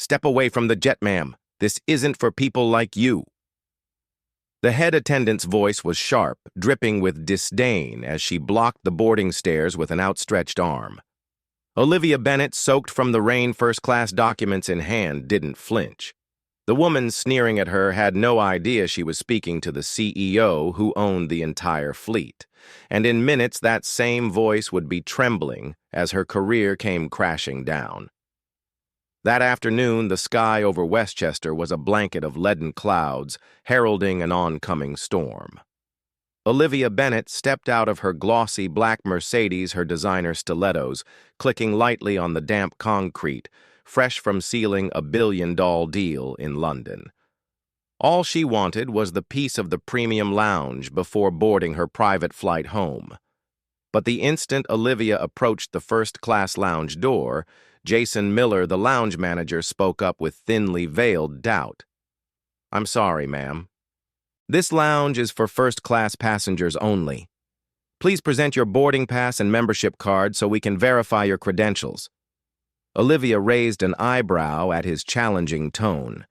Step away from the jet, ma'am. This isn't for people like you. The head attendant's voice was sharp, dripping with disdain as she blocked the boarding stairs with an outstretched arm. Olivia Bennet, soaked from the rain, first-class documents in hand, didn't flinch. The woman sneering at her had no idea she was speaking to the CEO who owned the entire fleet, and in minutes that same voice would be trembling as her career came crashing down. That afternoon, the sky over Westchester was a blanket of leaden clouds, heralding an oncoming storm. Olivia Bennet stepped out of her glossy black Mercedes, her designer stilettos, clicking lightly on the damp concrete, fresh from sealing a billion-dollar deal in London. All she wanted was the peace of the premium lounge before boarding her private flight home. But the instant Olivia approached the first-class lounge door, Jason Miller, the lounge manager, spoke up with thinly veiled doubt. "I'm sorry, ma'am. This lounge is for first-class passengers only. Please present your boarding pass and membership card so we can verify your credentials." Olivia raised an eyebrow at his challenging tone.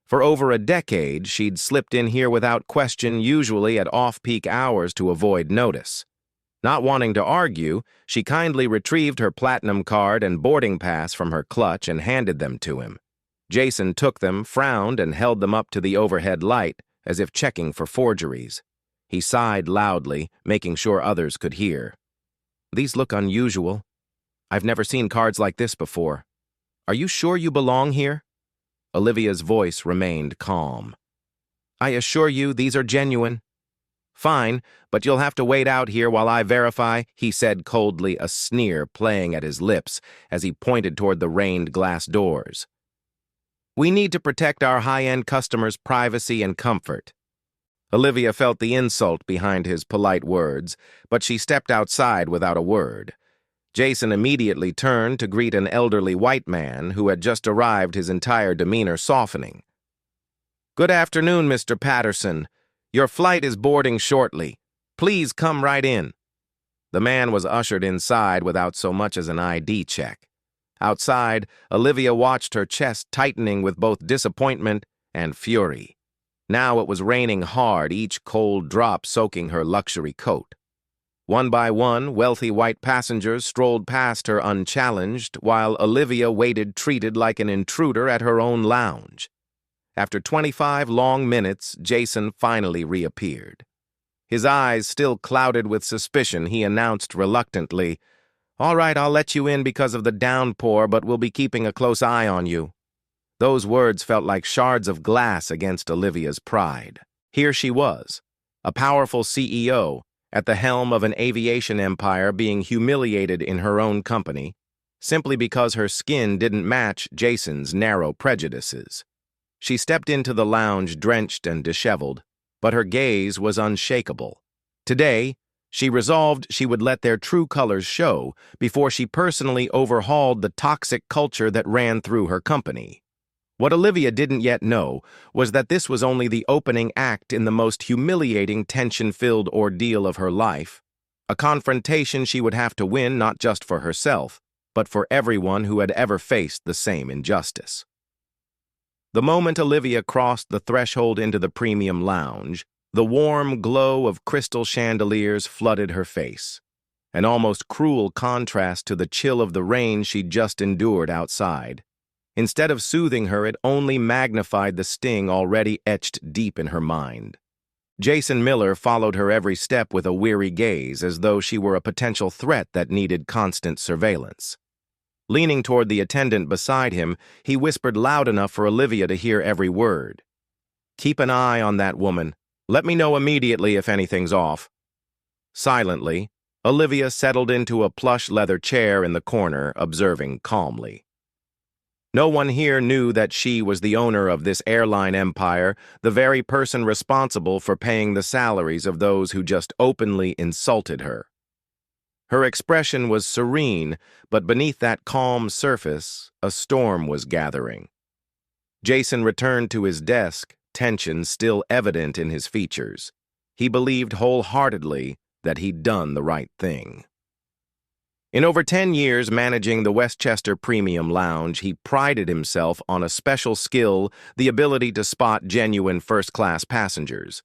For over a decade, she'd slipped in here without question, usually at off-peak hours to avoid notice. Not wanting to argue, she kindly retrieved her platinum card and boarding pass from her clutch and handed them to him. Jason took them, frowned, and held them up to the overhead light, as if checking for forgeries. He sighed loudly, making sure others could hear. "These look unusual. I've never seen cards like this before. Are you sure you belong here?" Olivia's voice remained calm. "I assure you these are genuine." "Fine, but you'll have to wait out here while I verify," he said coldly, a sneer playing at his lips as he pointed toward the rained glass doors. "We need to protect our high-end customers' privacy and comfort." Olivia felt the insult behind his polite words, but she stepped outside without a word. Jason immediately turned to greet an elderly white man who had just arrived, his entire demeanor softening. "Good afternoon, Mr. Patterson. Your flight is boarding shortly. Please come right in." The man was ushered inside without so much as an ID check. Outside, Olivia watched her chest tightening with both disappointment and fury. Now it was raining hard, each cold drop soaking her luxury coat. One by one, wealthy white passengers strolled past her unchallenged, while Olivia waited, treated like an intruder at her own lounge. After 25 long minutes, Jason finally reappeared. His eyes still clouded with suspicion, he announced reluctantly, "All right, I'll let you in because of the downpour, but we'll be keeping a close eye on you." Those words felt like shards of glass against Olivia's pride. Here she was, a powerful CEO, at the helm of an aviation empire, being humiliated in her own company, simply because her skin didn't match Jason's narrow prejudices. She stepped into the lounge drenched and disheveled, but her gaze was unshakable. Today, she resolved she would let their true colors show before she personally overhauled the toxic culture that ran through her company. What Olivia didn't yet know was that this was only the opening act in the most humiliating, tension-filled ordeal of her life, a confrontation she would have to win not just for herself, but for everyone who had ever faced the same injustice. The moment Olivia crossed the threshold into the premium lounge, the warm glow of crystal chandeliers flooded her face, an almost cruel contrast to the chill of the rain she'd just endured outside. Instead of soothing her, it only magnified the sting already etched deep in her mind. Jason Miller followed her every step with a weary gaze, as though she were a potential threat that needed constant surveillance. Leaning toward the attendant beside him, he whispered loud enough for Olivia to hear every word. "Keep an eye on that woman. Let me know immediately if anything's off." Silently, Olivia settled into a plush leather chair in the corner, observing calmly. No one here knew that she was the owner of this airline empire, the very person responsible for paying the salaries of those who just openly insulted her. Her expression was serene, but beneath that calm surface, a storm was gathering. Jason returned to his desk, tension still evident in his features. He believed wholeheartedly that he'd done the right thing. In over 10 years managing the Westchester Premium Lounge, he prided himself on a special skill, the ability to spot genuine first-class passengers.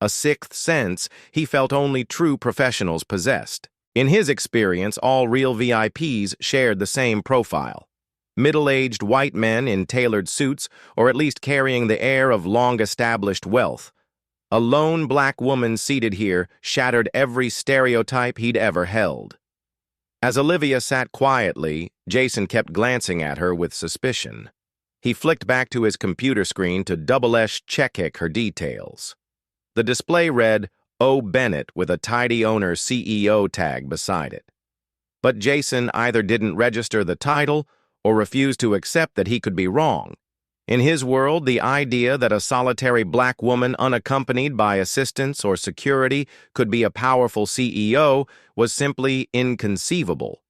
A sixth sense he felt only true professionals possessed. In his experience, all real VIPs shared the same profile. Middle-aged white men in tailored suits, or at least carrying the air of long-established wealth. A lone black woman seated here shattered every stereotype he'd ever held. As Olivia sat quietly, Jason kept glancing at her with suspicion. He flicked back to his computer screen to check her details. The display read, O. Bennett, with a tidy owner CEO tag beside it. But Jason either didn't register the title or refused to accept that he could be wrong. In his world, the idea that a solitary black woman unaccompanied by assistants or security could be a powerful CEO was simply inconceivable.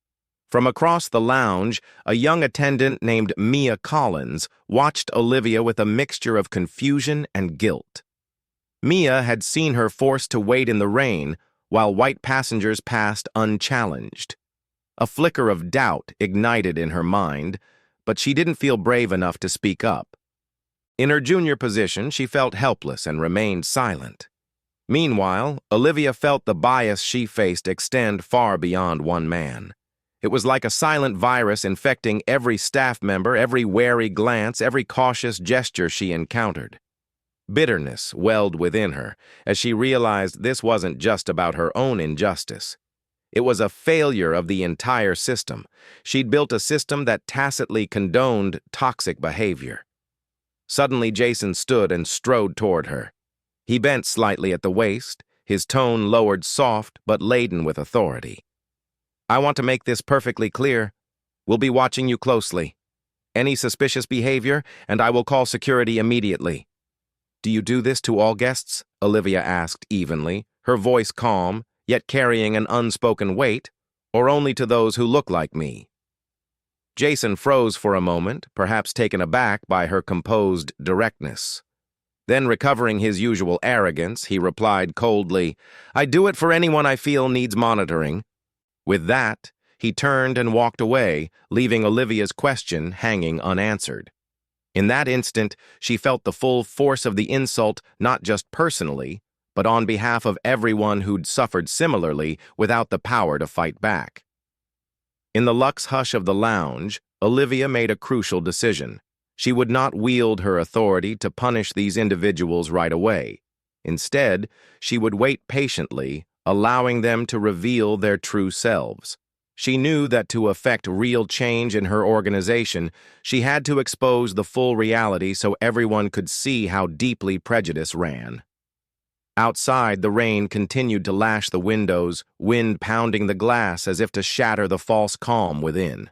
From across the lounge, a young attendant named Mia Collins watched Olivia with a mixture of confusion and guilt. Mia had seen her forced to wait in the rain while white passengers passed unchallenged. A flicker of doubt ignited in her mind, but she didn't feel brave enough to speak up. In her junior position, she felt helpless and remained silent. Meanwhile, Olivia felt the bias she faced extend far beyond one man. It was like a silent virus infecting every staff member, every wary glance, every cautious gesture she encountered. Bitterness welled within her as she realized this wasn't just about her own injustice. It was a failure of the entire system. She'd built a system that tacitly condoned toxic behavior. Suddenly, Jason stood and strode toward her. He bent slightly at the waist, his tone lowered soft but laden with authority. I want to make this perfectly clear. We'll be watching you closely. Any suspicious behavior, and I will call security immediately. Do you do this to all guests? Olivia asked evenly, her voice calm, yet carrying an unspoken weight, or only to those who look like me? Jason froze for a moment, perhaps taken aback by her composed directness. Then, recovering his usual arrogance, he replied coldly, I do it for anyone I feel needs monitoring. With that, he turned and walked away, leaving Olivia's question hanging unanswered. In that instant, she felt the full force of the insult, not just personally, but on behalf of everyone who'd suffered similarly without the power to fight back. In the luxe hush of the lounge, Olivia made a crucial decision. She would not wield her authority to punish these individuals right away. Instead, she would wait patiently, allowing them to reveal their true selves. She knew that to effect real change in her organization, she had to expose the full reality so everyone could see how deeply prejudice ran. Outside, the rain continued to lash the windows, wind pounding the glass as if to shatter the false calm within.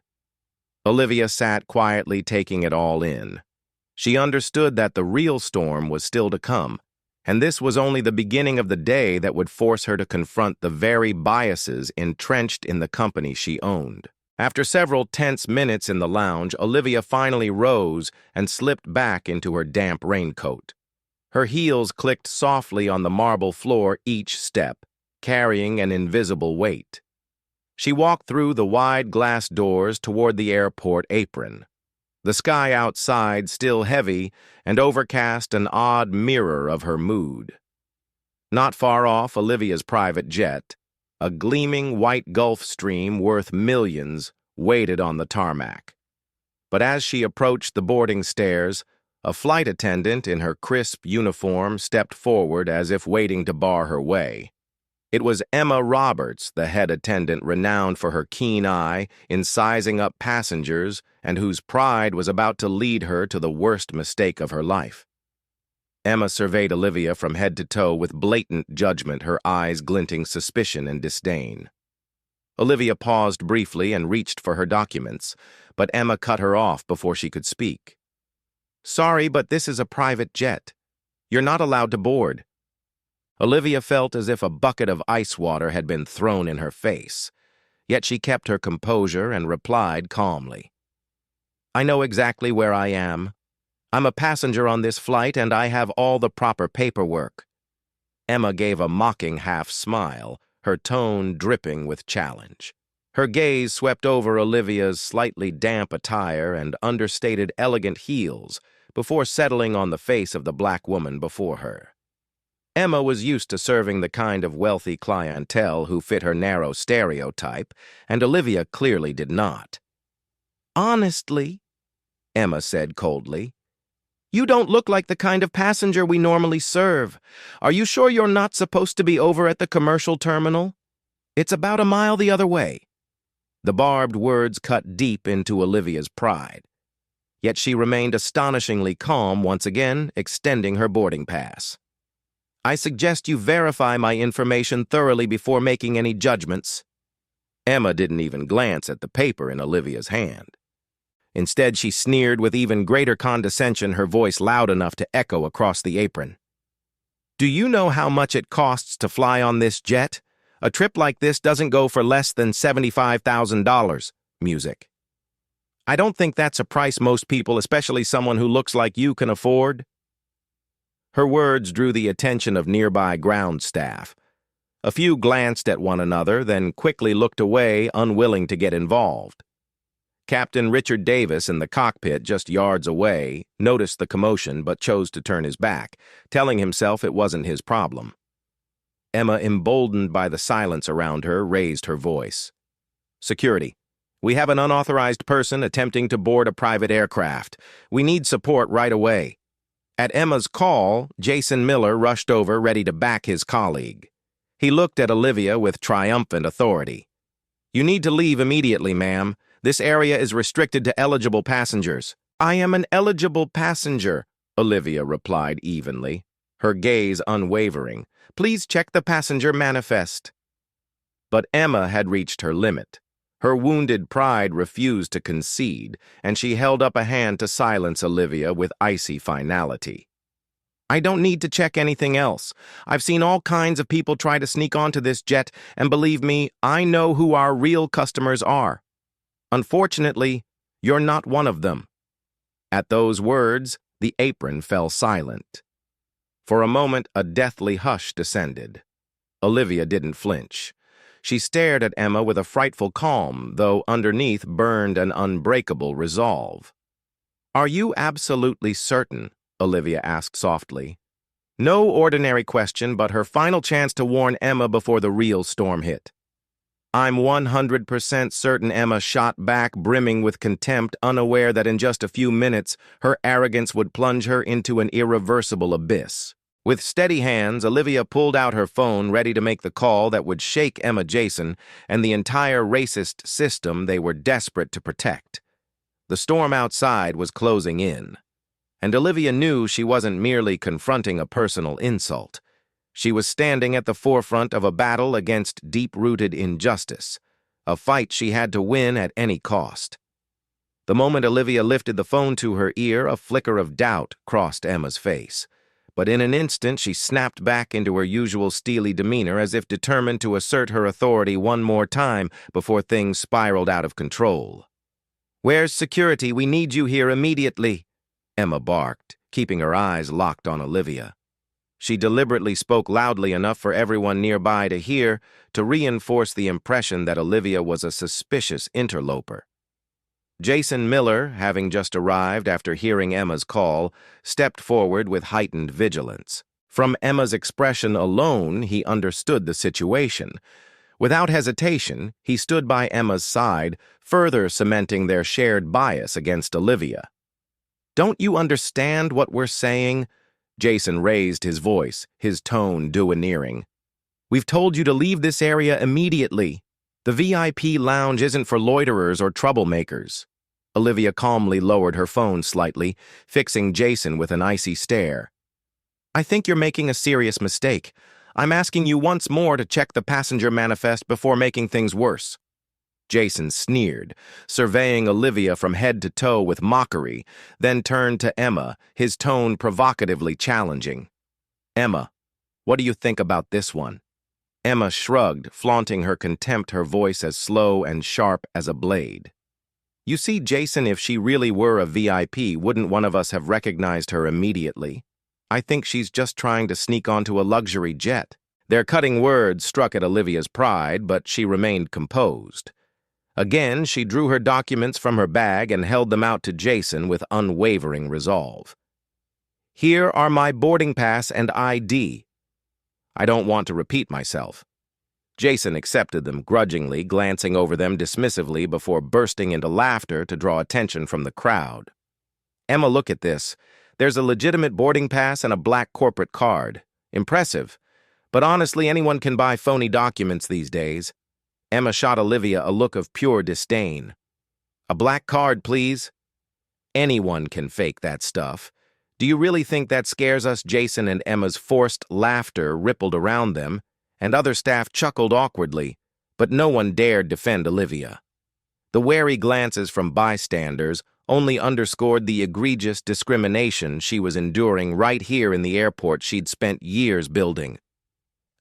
Olivia sat quietly taking it all in. She understood that the real storm was still to come, and this was only the beginning of the day that would force her to confront the very biases entrenched in the company she owned. After several tense minutes in the lounge, Olivia finally rose and slipped back into her damp raincoat. Her heels clicked softly on the marble floor each step, carrying an invisible weight. She walked through the wide glass doors toward the airport apron. The sky outside, still heavy and overcast, an odd mirror of her mood. Not far off, Olivia's private jet, a gleaming white Gulf Stream worth millions, waited on the tarmac. But as she approached the boarding stairs, a flight attendant in her crisp uniform stepped forward as if waiting to bar her way. It was Emma Roberts, the head attendant renowned for her keen eye in sizing up passengers and whose pride was about to lead her to the worst mistake of her life. Emma surveyed Olivia from head to toe with blatant judgment, her eyes glinting suspicion and disdain. Olivia paused briefly and reached for her documents, but Emma cut her off before she could speak. Sorry, but this is a private jet. You're not allowed to board. Olivia felt as if a bucket of ice water had been thrown in her face, yet she kept her composure and replied calmly. I know exactly where I am. I'm a passenger on this flight and I have all the proper paperwork. Emma gave a mocking half-smile, her tone dripping with challenge. Her gaze swept over Olivia's slightly damp attire and understated elegant heels before settling on the face of the black woman before her. Emma was used to serving the kind of wealthy clientele who fit her narrow stereotype, and Olivia clearly did not. "Honestly," Emma said coldly, "you don't look like the kind of passenger we normally serve. Are you sure you're not supposed to be over at the commercial terminal? It's about a mile the other way." The barbed words cut deep into Olivia's pride. Yet she remained astonishingly calm once again, extending her boarding pass. "I suggest you verify my information thoroughly before making any judgments." Emma didn't even glance at the paper in Olivia's hand. Instead, she sneered with even greater condescension, her voice loud enough to echo across the apron. "Do you know how much it costs to fly on this jet? A trip like this doesn't go for less than $75,000, music. I don't think that's a price most people, especially someone who looks like you, can afford." Her words drew the attention of nearby ground staff. A few glanced at one another, then quickly looked away, unwilling to get involved. Captain Richard Davis, in the cockpit just yards away, noticed the commotion but chose to turn his back, telling himself it wasn't his problem. Emma, emboldened by the silence around her, raised her voice. "Security, we have an unauthorized person attempting to board a private aircraft. We need support right away." At Emma's call, Jason Miller rushed over, ready to back his colleague. He looked at Olivia with triumphant authority. "You need to leave immediately, ma'am. This area is restricted to eligible passengers." "I am an eligible passenger," Olivia replied evenly, her gaze unwavering. "Please check the passenger manifest." But Emma had reached her limit. Her wounded pride refused to concede, and she held up a hand to silence Olivia with icy finality. "I don't need to check anything else. I've seen all kinds of people try to sneak onto this jet, and believe me, I know who our real customers are. Unfortunately, you're not one of them." At those words, the apron fell silent. For a moment, a deathly hush descended. Olivia didn't flinch. She stared at Emma with a frightful calm, though underneath burned an unbreakable resolve. "Are you absolutely certain?" Olivia asked softly. No ordinary question, but her final chance to warn Emma before the real storm hit. "I'm 100% certain," Emma shot back, brimming with contempt, unaware that in just a few minutes her arrogance would plunge her into an irreversible abyss. With steady hands, Olivia pulled out her phone, ready to make the call that would shake Emma Jason and the entire racist system they were desperate to protect. The storm outside was closing in, and Olivia knew she wasn't merely confronting a personal insult. She was standing at the forefront of a battle against deep-rooted injustice, a fight she had to win at any cost. The moment Olivia lifted the phone to her ear, a flicker of doubt crossed Emma's face. But in an instant, she snapped back into her usual steely demeanor, as if determined to assert her authority one more time before things spiraled out of control. "Where's security? We need you here immediately," Emma barked, keeping her eyes locked on Olivia. She deliberately spoke loudly enough for everyone nearby to hear, to reinforce the impression that Olivia was a suspicious interloper. Jason Miller, having just arrived after hearing Emma's call, stepped forward with heightened vigilance. From Emma's expression alone, he understood the situation. Without hesitation, he stood by Emma's side, further cementing their shared bias against Olivia. "Don't you understand what we're saying?" Jason raised his voice, his tone domineering. "We've told you to leave this area immediately. The VIP lounge isn't for loiterers or troublemakers." Olivia calmly lowered her phone slightly, fixing Jason with an icy stare. "I think you're making a serious mistake. I'm asking you once more to check the passenger manifest before making things worse." Jason sneered, surveying Olivia from head to toe with mockery, then turned to Emma, his tone provocatively challenging. "Emma, what do you think about this one?" Emma shrugged, flaunting her contempt, her voice as slow and sharp as a blade. "You see, Jason, if she really were a VIP, wouldn't one of us have recognized her immediately? I think she's just trying to sneak onto a luxury jet." Their cutting words struck at Olivia's pride, but she remained composed. Again, she drew her documents from her bag and held them out to Jason with unwavering resolve. "Here are my boarding pass and ID. I don't want to repeat myself." Jason accepted them grudgingly, glancing over them dismissively before bursting into laughter to draw attention from the crowd. "Emma, look at this. There's a legitimate boarding pass and a black corporate card. Impressive. But honestly, anyone can buy phony documents these days." Emma shot Olivia a look of pure disdain. "A black card, please." "Anyone can fake that stuff. Do you really think that scares us?" Jason and Emma's forced laughter rippled around them, and other staff chuckled awkwardly, but no one dared defend Olivia. The wary glances from bystanders only underscored the egregious discrimination she was enduring right here in the airport she'd spent years building.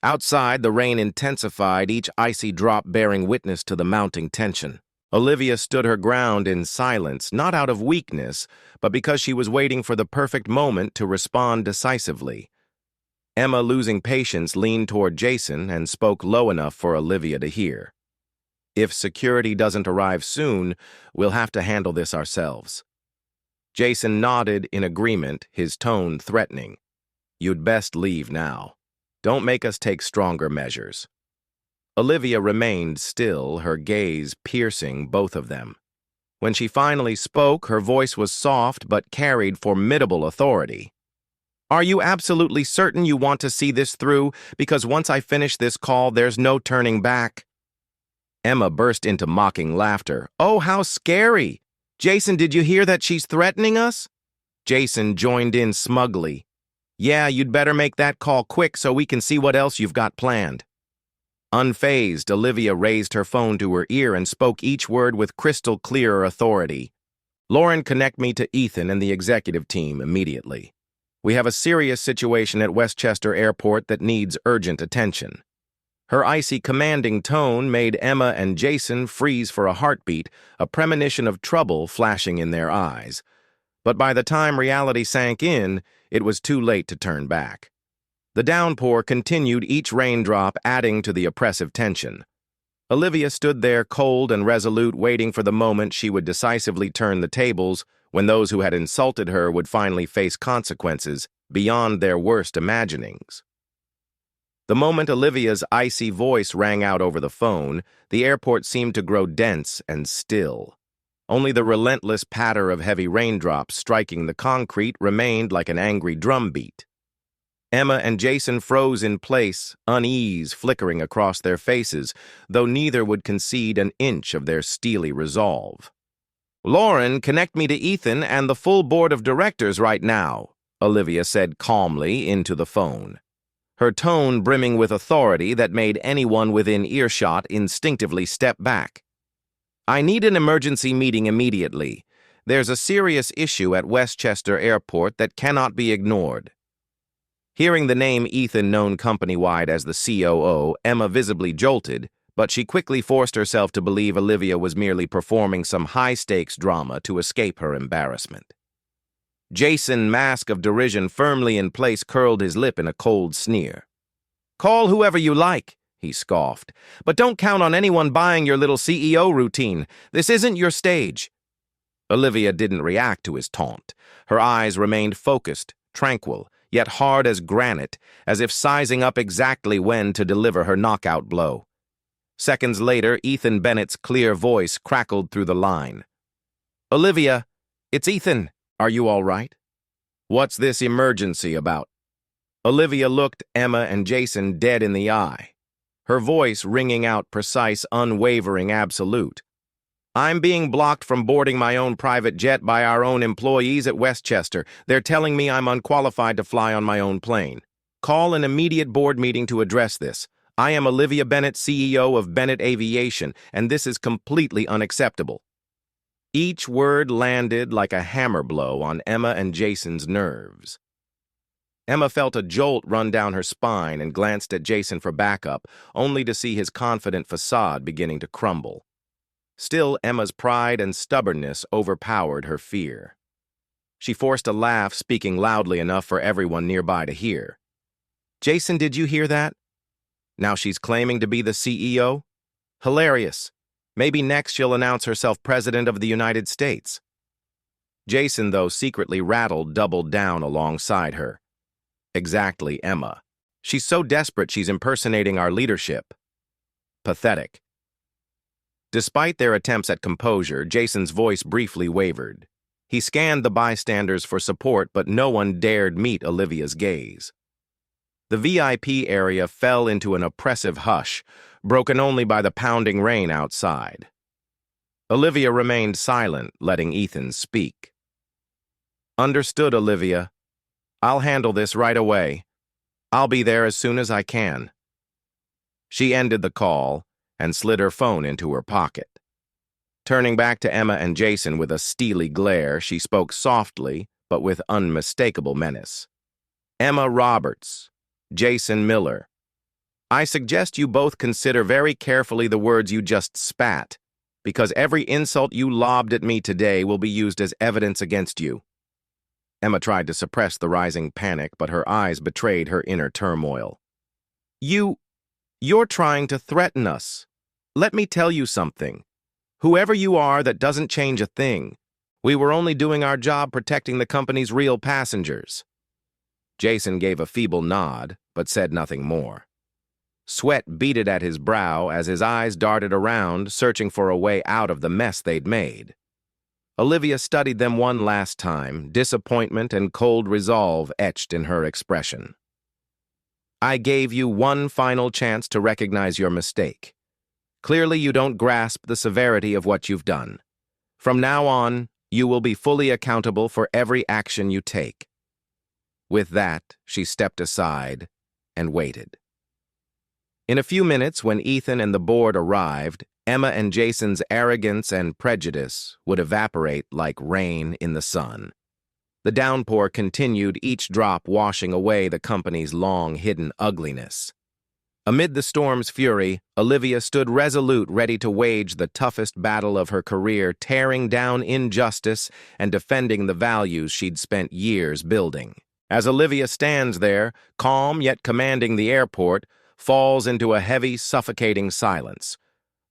Outside, the rain intensified, each icy drop bearing witness to the mounting tension. Olivia stood her ground in silence, not out of weakness, but because she was waiting for the perfect moment to respond decisively. Emma, losing patience, leaned toward Jason and spoke low enough for Olivia to hear. "If security doesn't arrive soon, we'll have to handle this ourselves." Jason nodded in agreement, his tone threatening. "You'd best leave now. Don't make us take stronger measures." Olivia remained still, her gaze piercing both of them. When she finally spoke, her voice was soft but carried formidable authority. "Are you absolutely certain you want to see this through? Because once I finish this call, there's no turning back." Emma burst into mocking laughter. "Oh, how scary! Jason, did you hear that she's threatening us?" Jason joined in smugly. "Yeah, you'd better make that call quick so we can see what else you've got planned." Unfazed, Olivia raised her phone to her ear and spoke each word with crystal clear authority. "Lauren, connect me to Ethan and the executive team immediately. We have a serious situation at Westchester Airport that needs urgent attention." Her icy, commanding tone made Emma and Jason freeze for a heartbeat, a premonition of trouble flashing in their eyes. But by the time reality sank in, it was too late to turn back. The downpour continued, each raindrop adding to the oppressive tension. Olivia stood there cold and resolute, waiting for the moment she would decisively turn the tables, when those who had insulted her would finally face consequences beyond their worst imaginings. The moment Olivia's icy voice rang out over the phone, the airport seemed to grow dense and still. Only the relentless patter of heavy raindrops striking the concrete remained like an angry drumbeat. Emma and Jason froze in place, unease flickering across their faces, though neither would concede an inch of their steely resolve. "Lauren, connect me to Ethan and the full board of directors right now," Olivia said calmly into the phone, her tone brimming with authority that made anyone within earshot instinctively step back. "I need an emergency meeting immediately. There's a serious issue at Westchester Airport that cannot be ignored." Hearing the name Ethan known company-wide as the COO, Emma visibly jolted, but she quickly forced herself to believe Olivia was merely performing some high-stakes drama to escape her embarrassment. Jason, mask of derision firmly in place, curled his lip in a cold sneer. "Call whoever you like," he scoffed, "but don't count on anyone buying your little CEO routine. This isn't your stage." Olivia didn't react to his taunt. Her eyes remained focused, tranquil, yet hard as granite, as if sizing up exactly when to deliver her knockout blow. Seconds later, Ethan Bennett's clear voice crackled through the line. "Olivia, it's Ethan. Are you all right? What's this emergency about?" Olivia looked Emma and Jason dead in the eye, her voice ringing out precise, unwavering absolute. "I'm being blocked from boarding my own private jet by our own employees at Westchester. They're telling me I'm unqualified to fly on my own plane. Call an immediate board meeting to address this. I am Olivia Bennett, CEO of Bennett Aviation, and this is completely unacceptable." Each word landed like a hammer blow on Emma and Jason's nerves. Emma felt a jolt run down her spine and glanced at Jason for backup, only to see his confident facade beginning to crumble. Still, Emma's pride and stubbornness overpowered her fear. She forced a laugh, speaking loudly enough for everyone nearby to hear. "Jason, did you hear that? Now she's claiming to be the CEO? Hilarious. Maybe next she'll announce herself President of the United States. Jason, though secretly rattled, doubled down alongside her. Exactly, Emma. She's so desperate she's impersonating our leadership. Pathetic. Despite their attempts at composure, Jason's voice briefly wavered. He scanned the bystanders for support, but no one dared meet Olivia's gaze. The VIP area fell into an oppressive hush, broken only by the pounding rain outside. Olivia remained silent, letting Ethan speak. Understood, Olivia. I'll handle this right away. I'll be there as soon as I can. She ended the call and slid her phone into her pocket. Turning back to Emma and Jason with a steely glare, she spoke softly, but with unmistakable menace. Emma Roberts, Jason Miller. I suggest you both consider very carefully the words you just spat, because every insult you lobbed at me today will be used as evidence against you. Emma tried to suppress the rising panic, but her eyes betrayed her inner turmoil. You're trying to threaten us. Let me tell you something. Whoever you are, that doesn't change a thing. We were only doing our job protecting the company's real passengers. Jason gave a feeble nod, but said nothing more. Sweat beaded at his brow as his eyes darted around, searching for a way out of the mess they'd made. Olivia studied them one last time, disappointment and cold resolve etched in her expression. I gave you one final chance to recognize your mistake. Clearly, you don't grasp the severity of what you've done. From now on, you will be fully accountable for every action you take. With that, she stepped aside and waited. In a few minutes, when Ethan and the board arrived, Emma and Jason's arrogance and prejudice would evaporate like rain in the sun. The downpour continued, each drop washing away the company's long-hidden ugliness. Amid the storm's fury, Olivia stood resolute, ready to wage the toughest battle of her career, tearing down injustice and defending the values she'd spent years building. As Olivia stands there, calm yet commanding the airport, falls into a heavy, suffocating silence.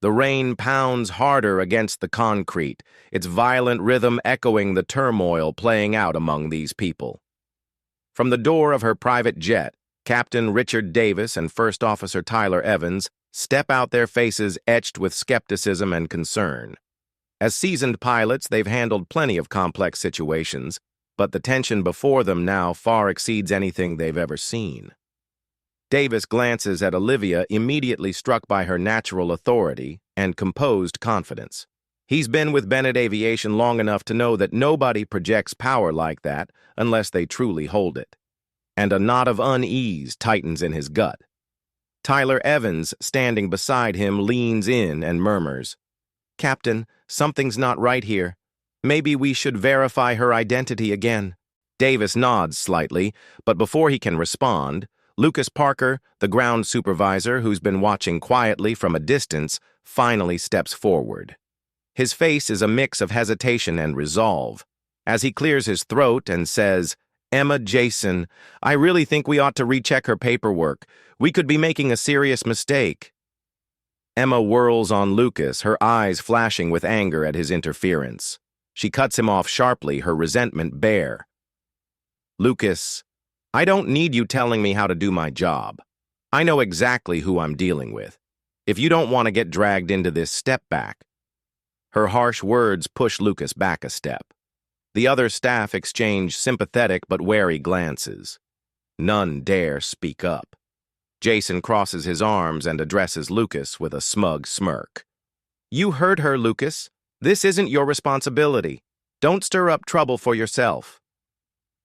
The rain pounds harder against the concrete, its violent rhythm echoing the turmoil playing out among these people. From the door of her private jet, Captain Richard Davis and First Officer Tyler Evans step out, their faces etched with skepticism and concern. As seasoned pilots, they've handled plenty of complex situations, but the tension before them now far exceeds anything they've ever seen. Davis glances at Olivia, immediately struck by her natural authority and composed confidence. He's been with Bennett Aviation long enough to know that nobody projects power like that unless they truly hold it. And a knot of unease tightens in his gut. Tyler Evans, standing beside him, leans in and murmurs, Captain, something's not right here. Maybe we should verify her identity again. Davis nods slightly, but before he can respond, Lucas Parker, the ground supervisor who's been watching quietly from a distance, finally steps forward. His face is a mix of hesitation and resolve, as he clears his throat and says, Emma, Jason, I really think we ought to recheck her paperwork. We could be making a serious mistake. Emma whirls on Lucas, her eyes flashing with anger at his interference. She cuts him off sharply, her resentment bare. Lucas, I don't need you telling me how to do my job. I know exactly who I'm dealing with. If you don't want to get dragged into this, step back. Her harsh words push Lucas back a step. The other staff exchange sympathetic but wary glances. None dare speak up. Jason crosses his arms and addresses Lucas with a smug smirk. You heard her, Lucas. This isn't your responsibility. Don't stir up trouble for yourself.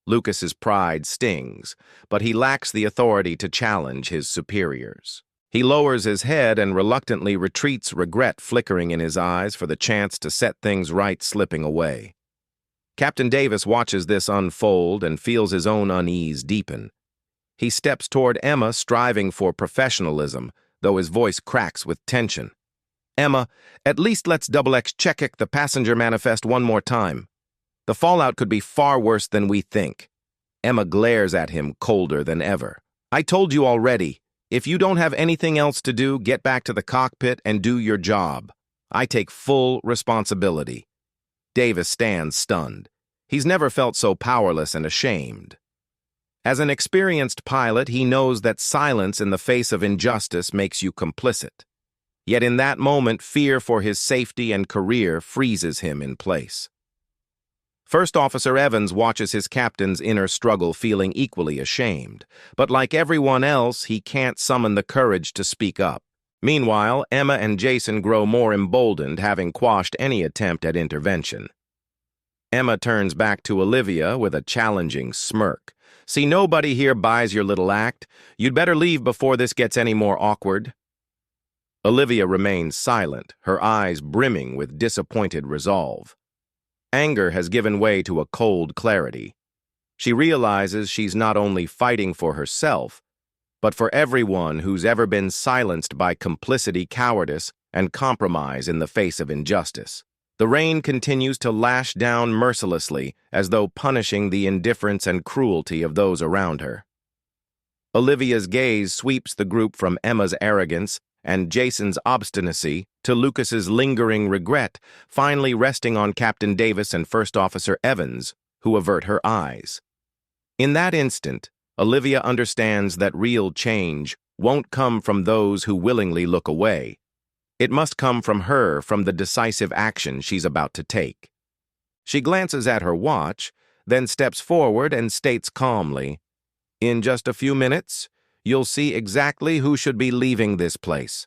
Lucas's pride stings, but he lacks the authority to challenge his superiors. He lowers his head and reluctantly retreats, regret flickering in his eyes for the chance to set things right slipping away. Captain Davis watches this unfold and feels his own unease deepen. He steps toward Emma, striving for professionalism, though his voice cracks with tension. Emma, at least let's double-check the passenger manifest one more time. The fallout could be far worse than we think. Emma glares at him colder than ever. I told you already. If you don't have anything else to do, get back to the cockpit and do your job. I take full responsibility. Davis stands stunned. He's never felt so powerless and ashamed. As an experienced pilot, he knows that silence in the face of injustice makes you complicit. Yet in that moment, fear for his safety and career freezes him in place. First Officer Evans watches his captain's inner struggle, feeling equally ashamed. But like everyone else, he can't summon the courage to speak up. Meanwhile, Emma and Jason grow more emboldened, having quashed any attempt at intervention. Emma turns back to Olivia with a challenging smirk. "See, nobody here buys your little act. You'd better leave before this gets any more awkward." Olivia remains silent, her eyes brimming with disappointed resolve. Anger has given way to a cold clarity. She realizes she's not only fighting for herself, but for everyone who's ever been silenced by complicity, cowardice, and compromise in the face of injustice. The rain continues to lash down mercilessly, as though punishing the indifference and cruelty of those around her. Olivia's gaze sweeps the group from Emma's arrogance and Jason's obstinacy to Lucas's lingering regret, finally resting on Captain Davis and First Officer Evans, who avert her eyes. In that instant, Olivia understands that real change won't come from those who willingly look away. It must come from her, from the decisive action she's about to take. She glances at her watch, then steps forward and states calmly, "In just a few minutes, you'll see exactly who should be leaving this place."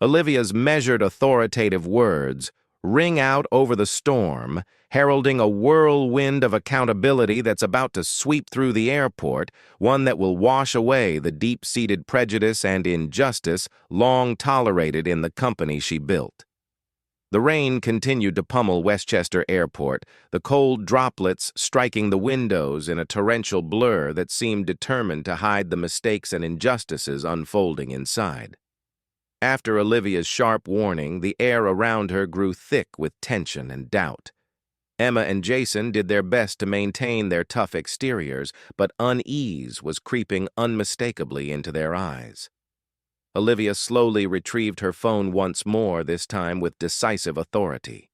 Olivia's measured, authoritative words ring out over the storm, heralding a whirlwind of accountability that's about to sweep through the airport, one that will wash away the deep-seated prejudice and injustice long tolerated in the company she built. The rain continued to pummel Westchester Airport, the cold droplets striking the windows in a torrential blur that seemed determined to hide the mistakes and injustices unfolding inside. After Olivia's sharp warning, the air around her grew thick with tension and doubt. Emma and Jason did their best to maintain their tough exteriors, but unease was creeping unmistakably into their eyes. Olivia slowly retrieved her phone once more, this time with decisive authority.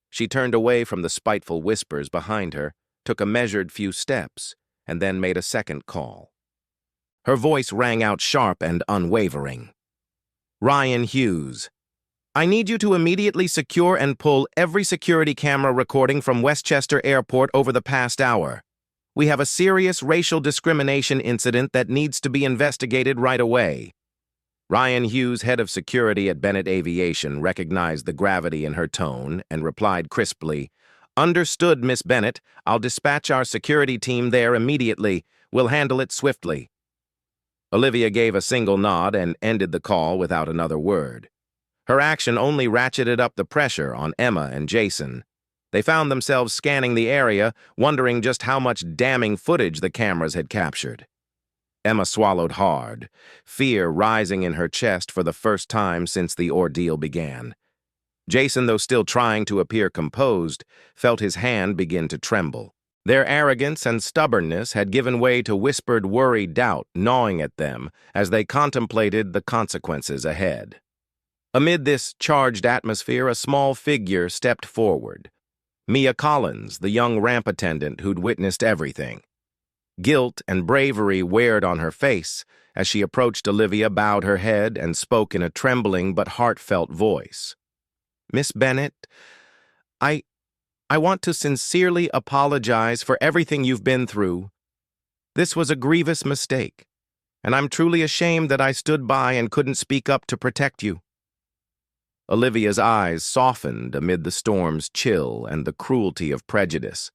She turned away from the spiteful whispers behind her, took a measured few steps, and then made a second call. Her voice rang out sharp and unwavering. "Ryan Hughes, I need you to immediately secure and pull every security camera recording from Westchester Airport over the past hour. We have a serious racial discrimination incident that needs to be investigated right away." Ryan Hughes, head of security at Bennett Aviation, recognized the gravity in her tone and replied crisply, "Understood, Miss Bennett. I'll dispatch our security team there immediately. We'll handle it swiftly." Olivia gave a single nod and ended the call without another word. Her action only ratcheted up the pressure on Emma and Jason. They found themselves scanning the area, wondering just how much damning footage the cameras had captured. Emma swallowed hard, fear rising in her chest for the first time since the ordeal began. Jason, though still trying to appear composed, felt his hand begin to tremble. Their arrogance and stubbornness had given way to whispered worried doubt gnawing at them as they contemplated the consequences ahead. Amid this charged atmosphere, a small figure stepped forward. Mia Collins, the young ramp attendant who'd witnessed everything. Guilt and bravery weared on her face as she approached Olivia, bowed her head, and spoke in a trembling but heartfelt voice. "Miss Bennett, I want to sincerely apologize for everything you've been through. This was a grievous mistake, and I'm truly ashamed that I stood by and couldn't speak up to protect you." Olivia's eyes softened amid the storm's chill and the cruelty of prejudice.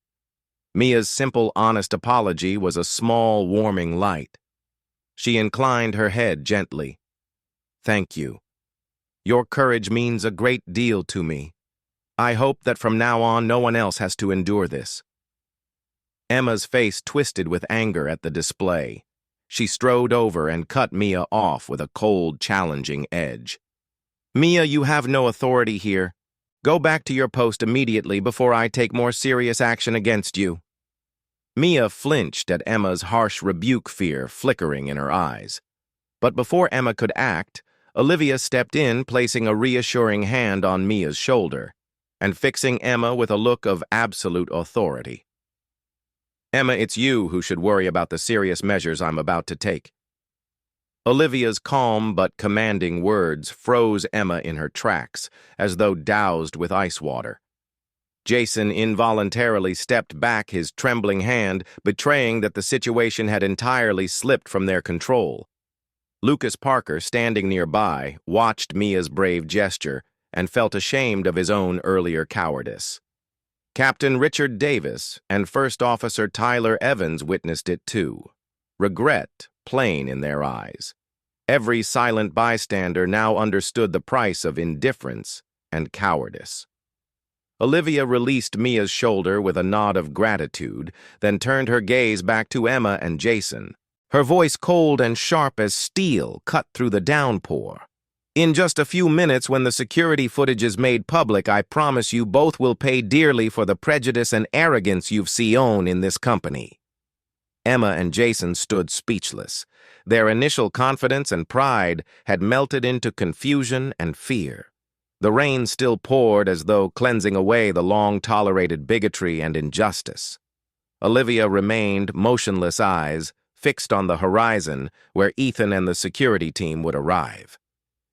Mia's simple, honest apology was a small, warming light. She inclined her head gently. "Thank you. Your courage means a great deal to me. I hope that from now on no one else has to endure this." Emma's face twisted with anger at the display. She strode over and cut Mia off with a cold, challenging edge. "Mia, you have no authority here. Go back to your post immediately before I take more serious action against you." Mia flinched at Emma's harsh rebuke, fear flickering in her eyes. But before Emma could act, Olivia stepped in, placing a reassuring hand on Mia's shoulder, and fixing Emma with a look of absolute authority. "Emma, it's you who should worry about the serious measures I'm about to take." Olivia's calm but commanding words froze Emma in her tracks, as though doused with ice water. Jason involuntarily stepped back, his trembling hand betraying that the situation had entirely slipped from their control. Lucas Parker, standing nearby, watched Mia's brave gesture and felt ashamed of his own earlier cowardice. Captain Richard Davis and First Officer Tyler Evans witnessed it too, regret plain in their eyes. Every silent bystander now understood the price of indifference and cowardice. Olivia released Mia's shoulder with a nod of gratitude, then turned her gaze back to Emma and Jason. Her voice, cold and sharp as steel, cut through the downpour. "In just a few minutes, when the security footage is made public, I promise you both will pay dearly for the prejudice and arrogance you've seen in this company." Emma and Jason stood speechless. Their initial confidence and pride had melted into confusion and fear. The rain still poured, as though cleansing away the long-tolerated bigotry and injustice. Olivia remained, motionless eyes fixed on the horizon where Ethan and the security team would arrive.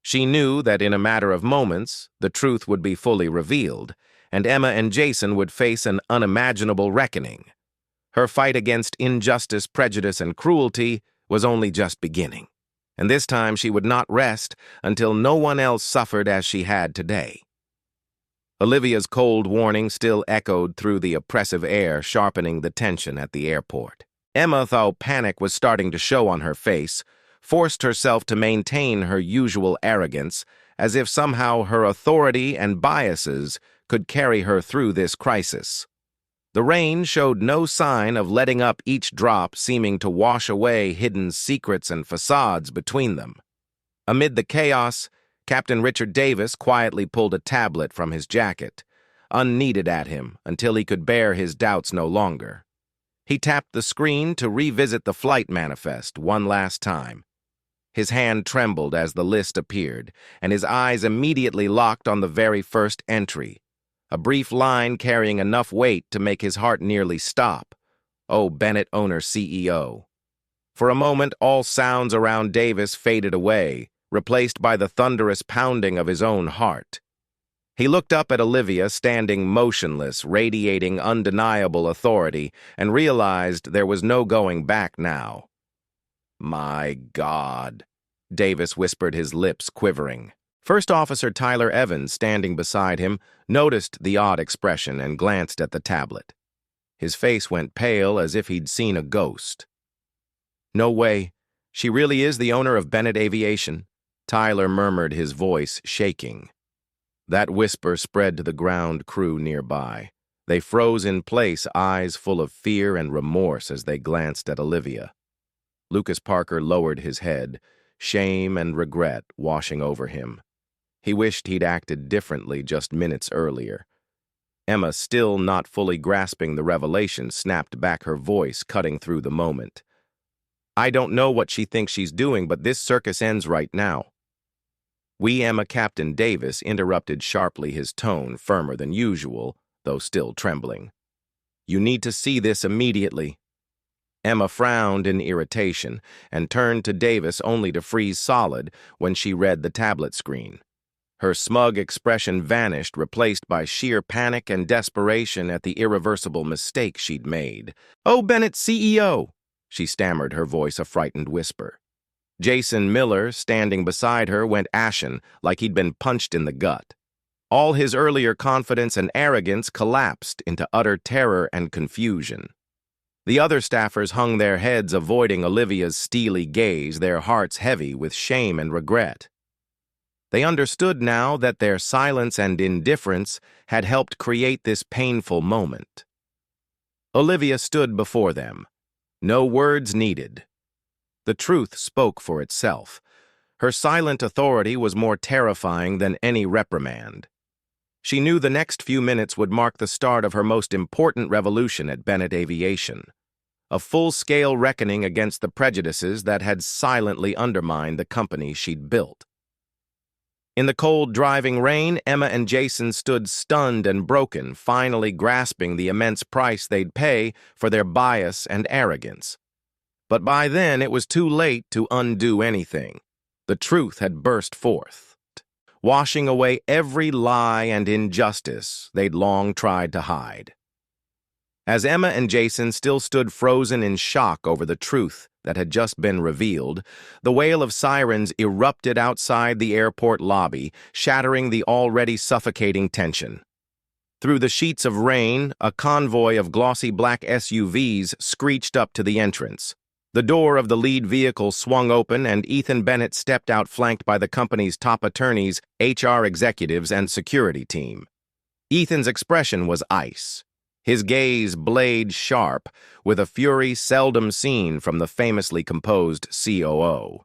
She knew that in a matter of moments, the truth would be fully revealed, and Emma and Jason would face an unimaginable reckoning. Her fight against injustice, prejudice, and cruelty was only just beginning, and this time she would not rest until no one else suffered as she had today. Olivia's cold warning still echoed through the oppressive air, sharpening the tension at the airport. Emma, though panic was starting to show on her face, forced herself to maintain her usual arrogance, as if somehow her authority and biases could carry her through this crisis. The rain showed no sign of letting up, each drop seeming to wash away hidden secrets and facades between them. Amid the chaos, Captain Richard Davis quietly pulled a tablet from his jacket, unneeded at him until he could bear his doubts no longer. He tapped the screen to revisit the flight manifest one last time. His hand trembled as the list appeared, and his eyes immediately locked on the very first entry, a brief line carrying enough weight to make his heart nearly stop. "Oh, Bennett, owner, CEO." For a moment, all sounds around Davis faded away, replaced by the thunderous pounding of his own heart. He looked up at Olivia, standing motionless, radiating undeniable authority, and realized there was no going back now. "My God," Davis whispered, his lips quivering. First Officer Tyler Evans, standing beside him, noticed the odd expression and glanced at the tablet. His face went pale, as if he'd seen a ghost. "No way. She really is the owner of Bennett Aviation," Tyler murmured, his voice shaking. That whisper spread to the ground crew nearby. They froze in place, eyes full of fear and remorse as they glanced at Olivia. Lucas Parker lowered his head, shame and regret washing over him. He wished he'd acted differently just minutes earlier. Emma, still not fully grasping the revelation, snapped back, her voice cutting through the moment. "I don't know what she thinks she's doing, but this circus ends right now." Emma, Captain Davis interrupted sharply, his tone firmer than usual, though still trembling. "You need to see this immediately." Emma frowned in irritation and turned to Davis, only to freeze solid when she read the tablet screen. Her smug expression vanished, replaced by sheer panic and desperation at the irreversible mistake she'd made. "Oh, Bennett, CEO!" she stammered, her voice a frightened whisper. Jason Miller, standing beside her, went ashen, like he'd been punched in the gut. All his earlier confidence and arrogance collapsed into utter terror and confusion. The other staffers hung their heads, avoiding Olivia's steely gaze, their hearts heavy with shame and regret. They understood now that their silence and indifference had helped create this painful moment. Olivia stood before them. No words needed. The truth spoke for itself. Her silent authority was more terrifying than any reprimand. She knew the next few minutes would mark the start of her most important revolution at Bennett Aviation, a full-scale reckoning against the prejudices that had silently undermined the company she'd built. In the cold, driving rain, Emma and Jason stood stunned and broken, finally grasping the immense price they'd pay for their bias and arrogance. But by then, it was too late to undo anything. The truth had burst forth, washing away every lie and injustice they'd long tried to hide. As Emma and Jason still stood frozen in shock over the truth that had just been revealed, the wail of sirens erupted outside the airport lobby, shattering the already suffocating tension. Through the sheets of rain, a convoy of glossy black SUVs screeched up to the entrance. The door of the lead vehicle swung open, and Ethan Bennett stepped out, flanked by the company's top attorneys, HR executives, and security team. Ethan's expression was ice, his gaze blade sharp, with a fury seldom seen from the famously composed COO.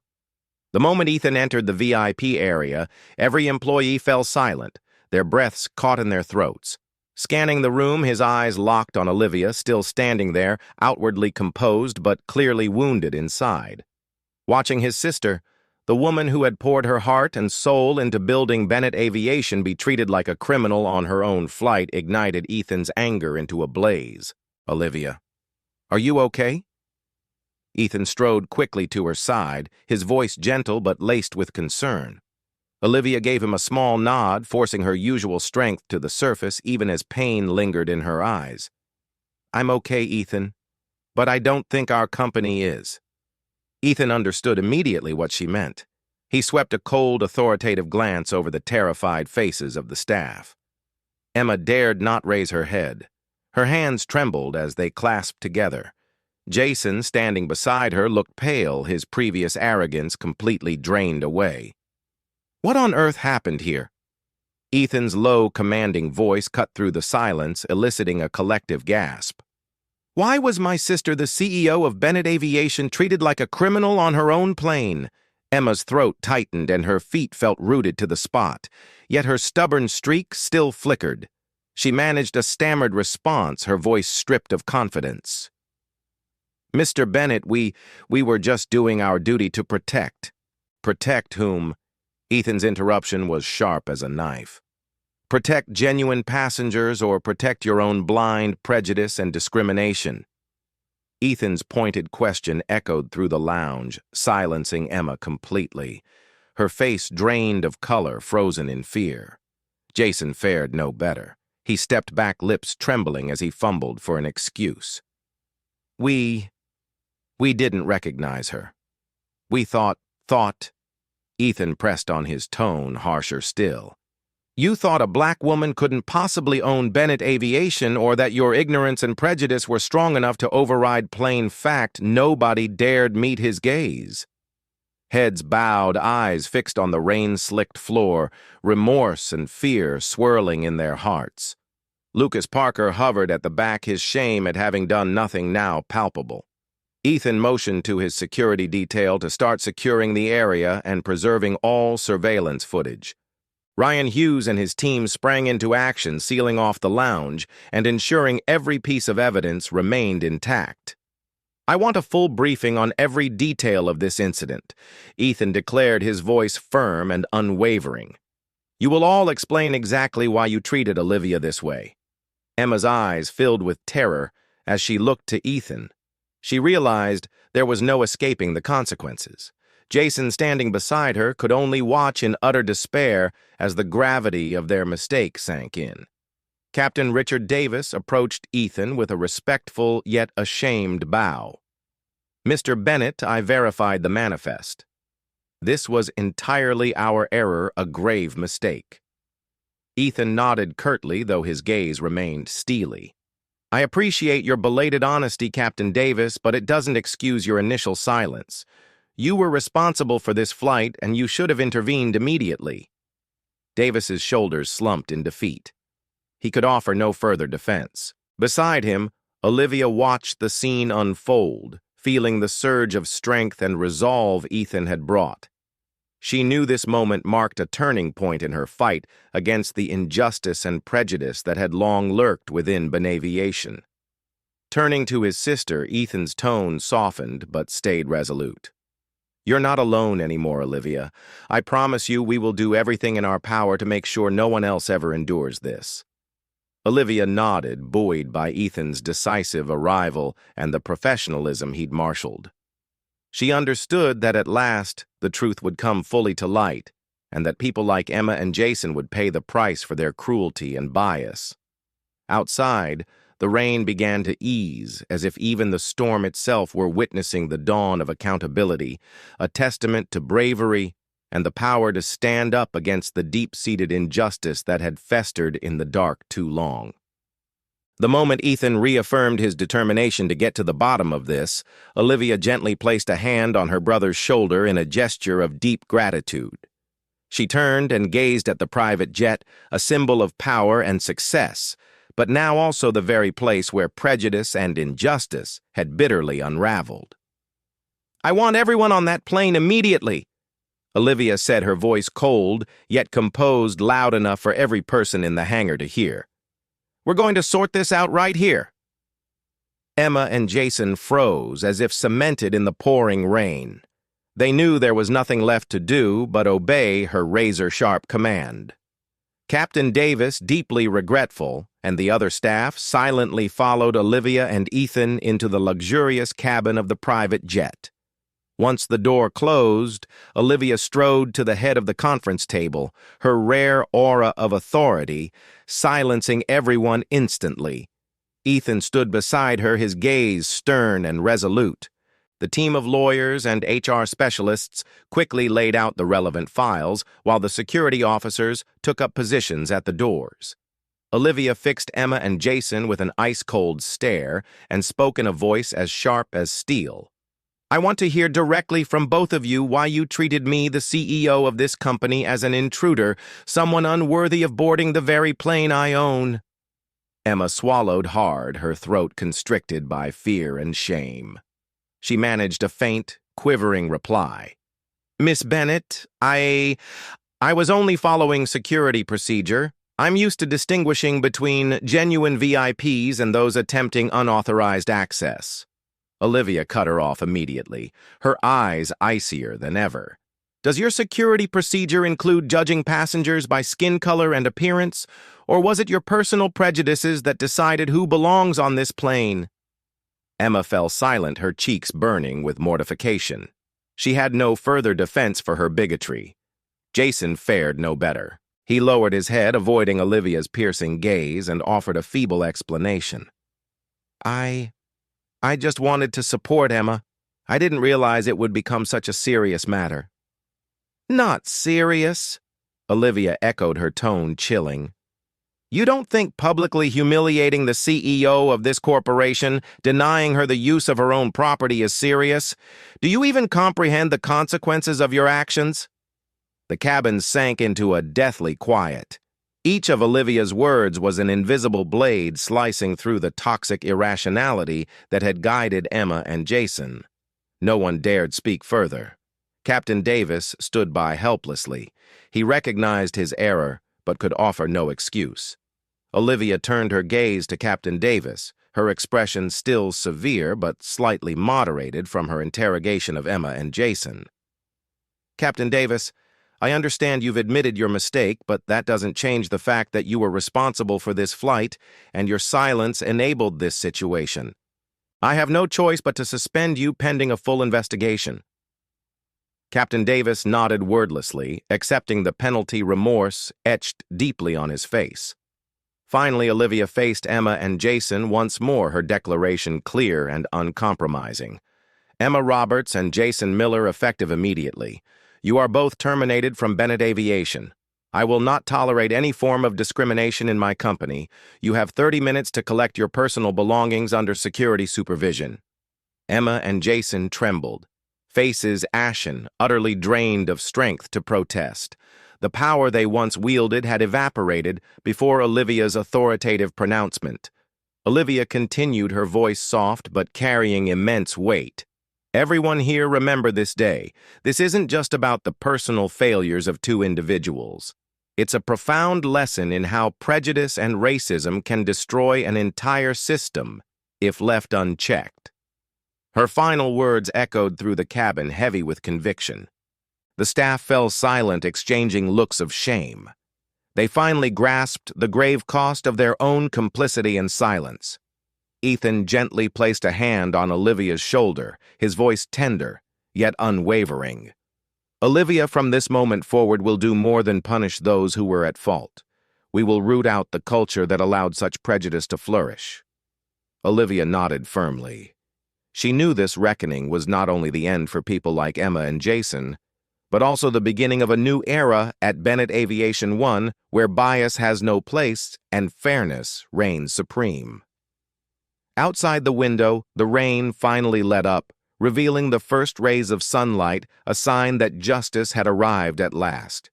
The moment Ethan entered the VIP area, every employee fell silent, their breaths caught in their throats. Scanning the room, his eyes locked on Olivia, still standing there, outwardly composed but clearly wounded inside. Watching his sister, the woman who had poured her heart and soul into building Bennett Aviation, be treated like a criminal on her own flight, ignited Ethan's anger into a blaze. "Olivia, are you okay?" Ethan strode quickly to her side, his voice gentle but laced with concern. Olivia gave him a small nod, forcing her usual strength to the surface even as pain lingered in her eyes. "I'm okay, Ethan, but I don't think our company is." Ethan understood immediately what she meant. He swept a cold, authoritative glance over the terrified faces of the staff. Emma dared not raise her head. Her hands trembled as they clasped together. Jason, standing beside her, looked pale, his previous arrogance completely drained away. "What on earth happened here?" Ethan's low, commanding voice cut through the silence, eliciting a collective gasp. "Why was my sister, the CEO of Bennett Aviation, treated like a criminal on her own plane?" Emma's throat tightened and her feet felt rooted to the spot, yet her stubborn streak still flickered. She managed a stammered response, her voice stripped of confidence. "Mr. Bennett, we were just doing our duty to protect." "Protect whom?" Ethan's interruption was sharp as a knife. "Protect genuine passengers or protect your own blind prejudice and discrimination?" Ethan's pointed question echoed through the lounge, silencing Emma completely. Her face drained of color, frozen in fear. Jason fared no better. He stepped back, lips trembling as he fumbled for an excuse. We didn't recognize her. We thought, Ethan pressed on his tone, harsher still. "You thought a black woman couldn't possibly own Bennett Aviation, or that your ignorance and prejudice were strong enough to override plain fact. Nobody dared meet his gaze." Heads bowed, eyes fixed on the rain-slicked floor, remorse and fear swirling in their hearts. Lucas Parker hovered at the back, his shame at having done nothing now palpable. Ethan motioned to his security detail to start securing the area and preserving all surveillance footage. Ryan Hughes and his team sprang into action, sealing off the lounge and ensuring every piece of evidence remained intact. "I want a full briefing on every detail of this incident," Ethan declared, his voice firm and unwavering. "You will all explain exactly why you treated Olivia this way." Emma's eyes filled with terror as she looked to Ethan. She realized there was no escaping the consequences. Jason, standing beside her, could only watch in utter despair as the gravity of their mistake sank in. Captain Richard Davis approached Ethan with a respectful yet ashamed bow. "Mr. Bennett, I verified the manifest. This was entirely our error, a grave mistake." Ethan nodded curtly, though his gaze remained steely. "I appreciate your belated honesty, Captain Davis, but it doesn't excuse your initial silence. You were responsible for this flight, and you should have intervened immediately." Davis's shoulders slumped in defeat. He could offer no further defense. Beside him, Olivia watched the scene unfold, feeling the surge of strength and resolve Ethan had brought. She knew this moment marked a turning point in her fight against the injustice and prejudice that had long lurked within Benaviation. Turning to his sister, Ethan's tone softened but stayed resolute. You're not alone anymore, Olivia. I promise you we will do everything in our power to make sure no one else ever endures this. Olivia nodded, buoyed by Ethan's decisive arrival and the professionalism he'd marshaled. She understood that at last the truth would come fully to light, and that people like Emma and Jason would pay the price for their cruelty and bias. Outside, the rain began to ease, as if even the storm itself were witnessing the dawn of accountability, a testament to bravery and the power to stand up against the deep-seated injustice that had festered in the dark too long. The moment Ethan reaffirmed his determination to get to the bottom of this, Olivia gently placed a hand on her brother's shoulder in a gesture of deep gratitude. She turned and gazed at the private jet, a symbol of power and success, but now also the very place where prejudice and injustice had bitterly unraveled. "I want everyone on that plane immediately," Olivia said, her voice cold, yet composed loud enough for every person in the hangar to hear. "We're going to sort this out right here." Emma and Jason froze as if cemented in the pouring rain. They knew there was nothing left to do but obey her razor-sharp command. Captain Davis, deeply regretful, and the other staff silently followed Olivia and Ethan into the luxurious cabin of the private jet. Once the door closed, Olivia strode to the head of the conference table, her rare aura of authority, silencing everyone instantly. Ethan stood beside her, his gaze stern and resolute. The team of lawyers and HR specialists quickly laid out the relevant files, while the security officers took up positions at the doors. Olivia fixed Emma and Jason with an ice-cold stare and spoke in a voice as sharp as steel. "I want to hear directly from both of you why you treated me, the CEO of this company, as an intruder, someone unworthy of boarding the very plane I own." Emma swallowed hard, her throat constricted by fear and shame. She managed a faint, quivering reply. "Miss Bennett, I was only following security procedure. I'm used to distinguishing between genuine VIPs and those attempting unauthorized access." Olivia cut her off immediately, her eyes icier than ever. "Does your security procedure include judging passengers by skin color and appearance, or was it your personal prejudices that decided who belongs on this plane?" Emma fell silent, her cheeks burning with mortification. She had no further defense for her bigotry. Jason fared no better. He lowered his head, avoiding Olivia's piercing gaze, and offered a feeble explanation. I just wanted to support Emma. I didn't realize it would become such a serious matter." "Not serious," Olivia echoed, her tone chilling. "You don't think publicly humiliating the CEO of this corporation, denying her the use of her own property, is serious? Do you even comprehend the consequences of your actions?" The cabin sank into a deathly quiet. Each of Olivia's words was an invisible blade slicing through the toxic irrationality that had guided Emma and Jason. No one dared speak further. Captain Davis stood by helplessly. He recognized his error, but could offer no excuse. Olivia turned her gaze to Captain Davis, her expression still severe but slightly moderated from her interrogation of Emma and Jason. "Captain Davis, I understand you've admitted your mistake, but that doesn't change the fact that you were responsible for this flight, and your silence enabled this situation. I have no choice but to suspend you pending a full investigation." Captain Davis nodded wordlessly, accepting the penalty, remorse etched deeply on his face. Finally, Olivia faced Emma and Jason once more, her declaration clear and uncompromising. "Emma Roberts and Jason Miller effective immediately. You are both terminated from Bennett Aviation. I will not tolerate any form of discrimination in my company. You have 30 minutes to collect your personal belongings under security supervision." Emma and Jason trembled, faces ashen, utterly drained of strength to protest. The power they once wielded had evaporated before Olivia's authoritative pronouncement. Olivia continued, her voice soft but carrying immense weight. "Everyone here remember this day. This isn't just about the personal failures of two individuals. It's a profound lesson in how prejudice and racism can destroy an entire system if left unchecked." Her final words echoed through the cabin, heavy with conviction. The staff fell silent, exchanging looks of shame. They finally grasped the grave cost of their own complicity and silence. Ethan gently placed a hand on Olivia's shoulder, his voice tender, yet unwavering. Olivia, from this moment forward, will do more than punish those who were at fault. We will root out the culture that allowed such prejudice to flourish. Olivia nodded firmly. She knew this reckoning was not only the end for people like Emma and Jason, but also the beginning of a new era at Bennett Aviation One, where bias has no place and fairness reigns supreme. Outside the window, the rain finally let up, revealing the first rays of sunlight, a sign that justice had arrived at last.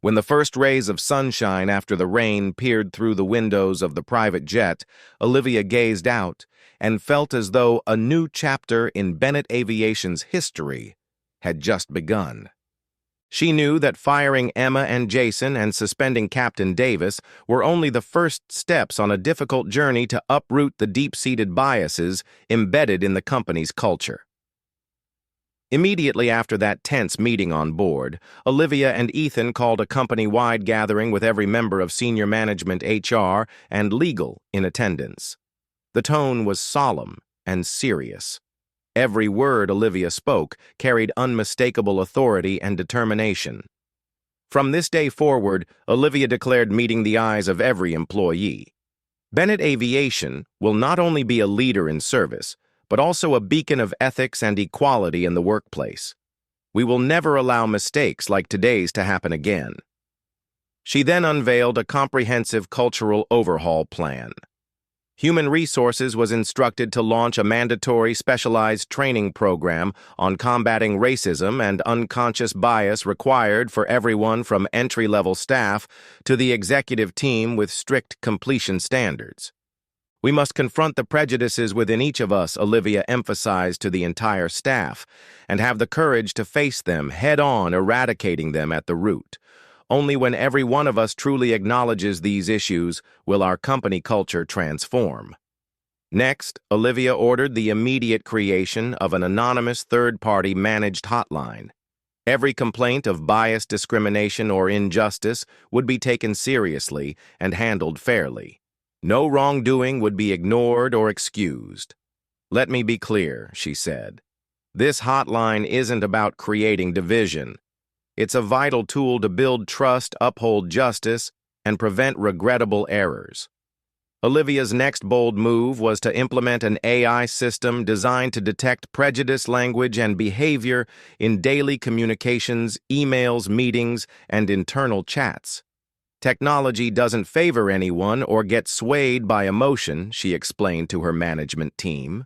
When the first rays of sunshine after the rain peered through the windows of the private jet, Olivia gazed out and felt as though a new chapter in Bennett Aviation's history had just begun. She knew that firing Emma and Jason and suspending Captain Davis were only the first steps on a difficult journey to uproot the deep-seated biases embedded in the company's culture. Immediately after that tense meeting on board, Olivia and Ethan called a company-wide gathering with every member of senior management, HR, and legal in attendance. The tone was solemn and serious. Every word Olivia spoke carried unmistakable authority and determination. From this day forward, Olivia declared meeting the eyes of every employee. Bennett Aviation will not only be a leader in service, but also a beacon of ethics and equality in the workplace. We will never allow mistakes like today's to happen again. She then unveiled a comprehensive cultural overhaul plan. Human Resources was instructed to launch a mandatory specialized training program on combating racism and unconscious bias required for everyone from entry-level staff to the executive team with strict completion standards. We must confront the prejudices within each of us, Olivia emphasized to the entire staff, and have the courage to face them head-on, eradicating them at the root. Only when every one of us truly acknowledges these issues will our company culture transform. Next, Olivia ordered the immediate creation of an anonymous third-party managed hotline. Every complaint of bias, discrimination, or injustice would be taken seriously and handled fairly. No wrongdoing would be ignored or excused. "Let me be clear," she said. "This hotline isn't about creating division. It's a vital tool to build trust, uphold justice, and prevent regrettable errors." Olivia's next bold move was to implement an AI system designed to detect prejudice, language, and behavior in daily communications, emails, meetings, and internal chats. "Technology doesn't favor anyone or get swayed by emotion," she explained to her management team.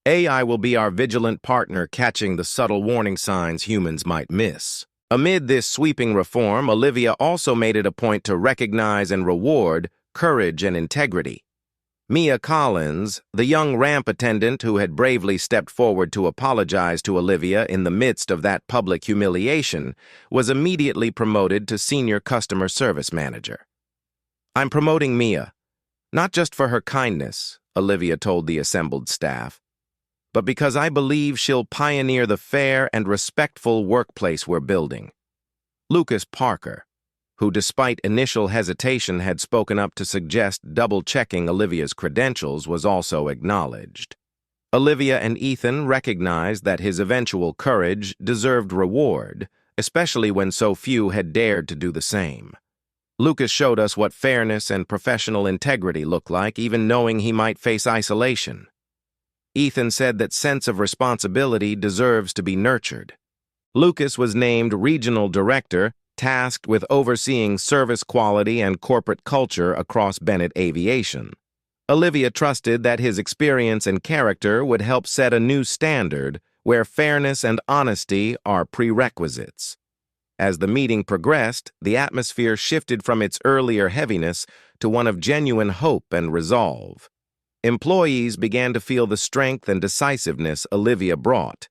"AI will be our vigilant partner, catching the subtle warning signs humans might miss." Amid this sweeping reform, Olivia also made it a point to recognize and reward courage and integrity. Mia Collins, the young ramp attendant who had bravely stepped forward to apologize to Olivia in the midst of that public humiliation, was immediately promoted to senior customer service manager. "I'm promoting Mia, not just for her kindness," Olivia told the assembled staff, "but because I believe she'll pioneer the fair and respectful workplace we're building." Lucas Parker, who despite initial hesitation had spoken up to suggest double-checking Olivia's credentials, was also acknowledged. Olivia and Ethan recognized that his eventual courage deserved reward, especially when so few had dared to do the same. Lucas showed us what fairness and professional integrity look like, even knowing he might face isolation. Ethan said that sense of responsibility deserves to be nurtured. Lucas was named regional director, tasked with overseeing service quality and corporate culture across Bennett Aviation. Olivia trusted that his experience and character would help set a new standard where fairness and honesty are prerequisites. As the meeting progressed, the atmosphere shifted from its earlier heaviness to one of genuine hope and resolve. Employees began to feel the strength and decisiveness Olivia brought,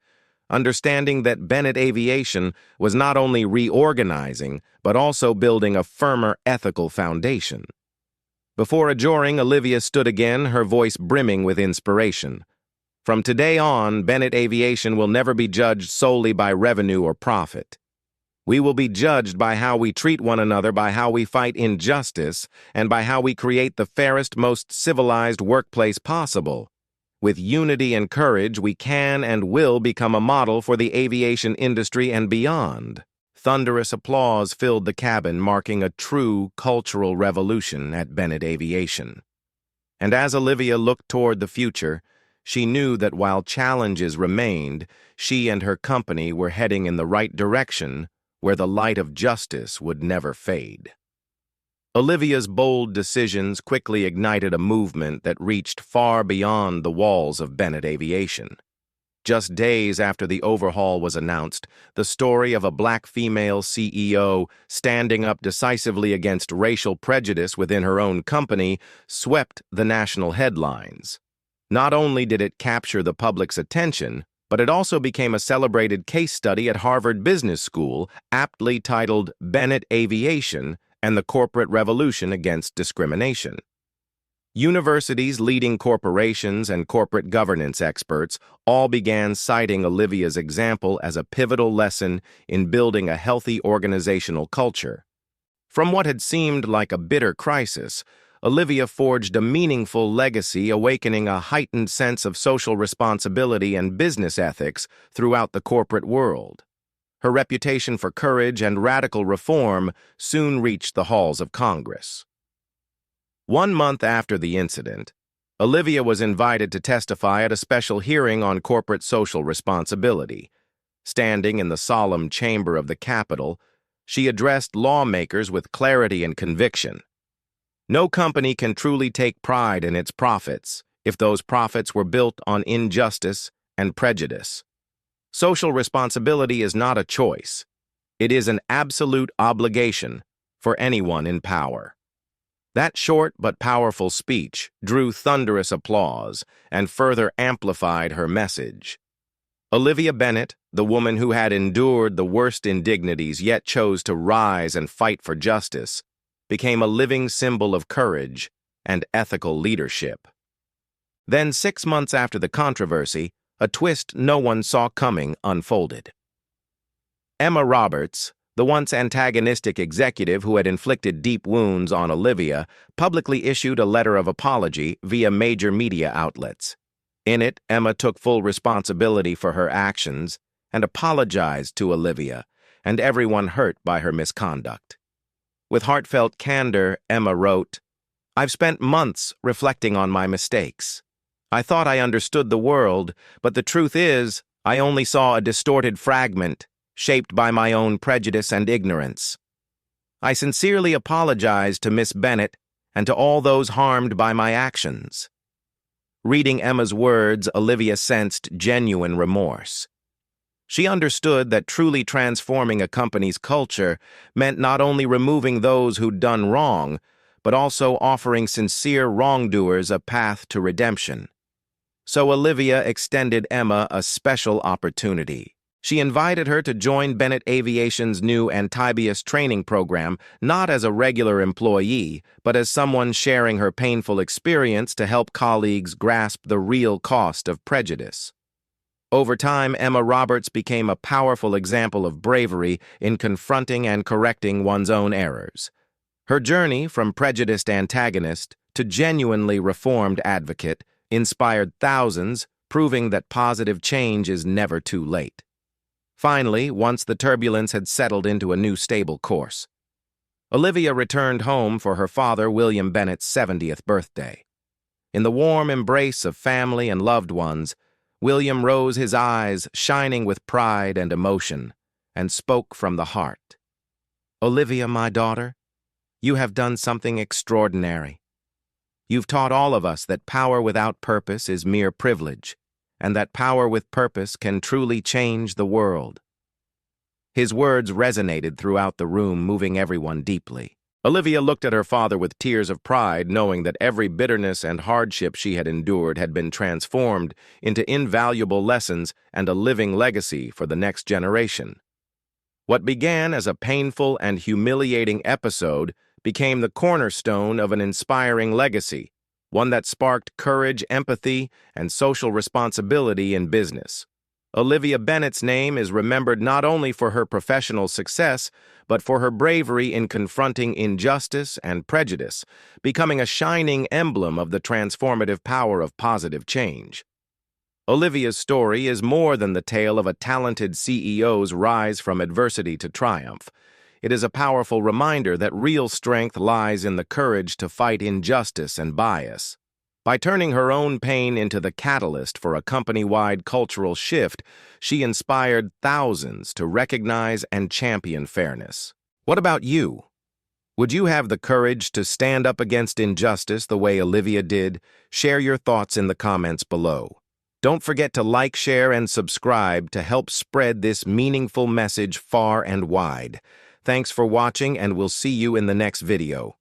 understanding that Bennett Aviation was not only reorganizing, but also building a firmer ethical foundation. Before adjourning, Olivia stood again, her voice brimming with inspiration. From today on, Bennett Aviation will never be judged solely by revenue or profit. We will be judged by how we treat one another, by how we fight injustice, and by how we create the fairest, most civilized workplace possible. With unity and courage, we can and will become a model for the aviation industry and beyond. Thunderous applause filled the cabin, marking a true cultural revolution at Bennett Aviation. And as Olivia looked toward the future, she knew that while challenges remained, she and her company were heading in the right direction, where the light of justice would never fade. Olivia's bold decisions quickly ignited a movement that reached far beyond the walls of Bennett Aviation. Just days after the overhaul was announced, the story of a black female CEO standing up decisively against racial prejudice within her own company swept the national headlines. Not only did it capture the public's attention, but it also became a celebrated case study at Harvard Business School, aptly titled Bennett Aviation and the Corporate Revolution Against Discrimination. Universities, leading corporations, and corporate governance experts all began citing Olivia's example as a pivotal lesson in building a healthy organizational culture. From what had seemed like a bitter crisis, Olivia forged a meaningful legacy, awakening a heightened sense of social responsibility and business ethics throughout the corporate world. Her reputation for courage and radical reform soon reached the halls of Congress. 1 month after the incident, Olivia was invited to testify at a special hearing on corporate social responsibility. Standing in the solemn chamber of the Capitol, she addressed lawmakers with clarity and conviction. No company can truly take pride in its profits if those profits were built on injustice and prejudice. Social responsibility is not a choice. It is an absolute obligation for anyone in power. That short but powerful speech drew thunderous applause and further amplified her message. Olivia Bennett, the woman who had endured the worst indignities yet chose to rise and fight for justice, became a living symbol of courage and ethical leadership. Then, 6 months after the controversy, a twist no one saw coming unfolded. Emma Roberts, the once antagonistic executive who had inflicted deep wounds on Olivia, publicly issued a letter of apology via major media outlets. In it, Emma took full responsibility for her actions and apologized to Olivia and everyone hurt by her misconduct. With heartfelt candor, Emma wrote, "I've spent months reflecting on my mistakes. I thought I understood the world, but the truth is, I only saw a distorted fragment shaped by my own prejudice and ignorance. I sincerely apologize to Miss Bennett and to all those harmed by my actions." Reading Emma's words, Olivia sensed genuine remorse. She understood that truly transforming a company's culture meant not only removing those who'd done wrong, but also offering sincere wrongdoers a path to redemption. So Olivia extended Emma a special opportunity. She invited her to join Bennett Aviation's new Antibius training program, not as a regular employee, but as someone sharing her painful experience to help colleagues grasp the real cost of prejudice. Over time, Emma Roberts became a powerful example of bravery in confronting and correcting one's own errors. Her journey from prejudiced antagonist to genuinely reformed advocate inspired thousands, proving that positive change is never too late. Finally, once the turbulence had settled into a new stable course, Olivia returned home for her father, William Bennett's 70th birthday. In the warm embrace of family and loved ones, William rose, his eyes shining with pride and emotion, and spoke from the heart. "Olivia, my daughter, you have done something extraordinary. You've taught all of us that power without purpose is mere privilege, and that power with purpose can truly change the world." His words resonated throughout the room, moving everyone deeply. Olivia looked at her father with tears of pride, knowing that every bitterness and hardship she had endured had been transformed into invaluable lessons and a living legacy for the next generation. What began as a painful and humiliating episode became the cornerstone of an inspiring legacy, one that sparked courage, empathy, and social responsibility in business. Olivia Bennet's name is remembered not only for her professional success, but for her bravery in confronting injustice and prejudice, becoming a shining emblem of the transformative power of positive change. Olivia's story is more than the tale of a talented CEO's rise from adversity to triumph. It is a powerful reminder that real strength lies in the courage to fight injustice and bias. By turning her own pain into the catalyst for a company-wide cultural shift, she inspired thousands to recognize and champion fairness. What about you? Would you have the courage to stand up against injustice the way Olivia did? Share your thoughts in the comments below. Don't forget to like, share, and subscribe to help spread this meaningful message far and wide. Thanks for watching, and we'll see you in the next video.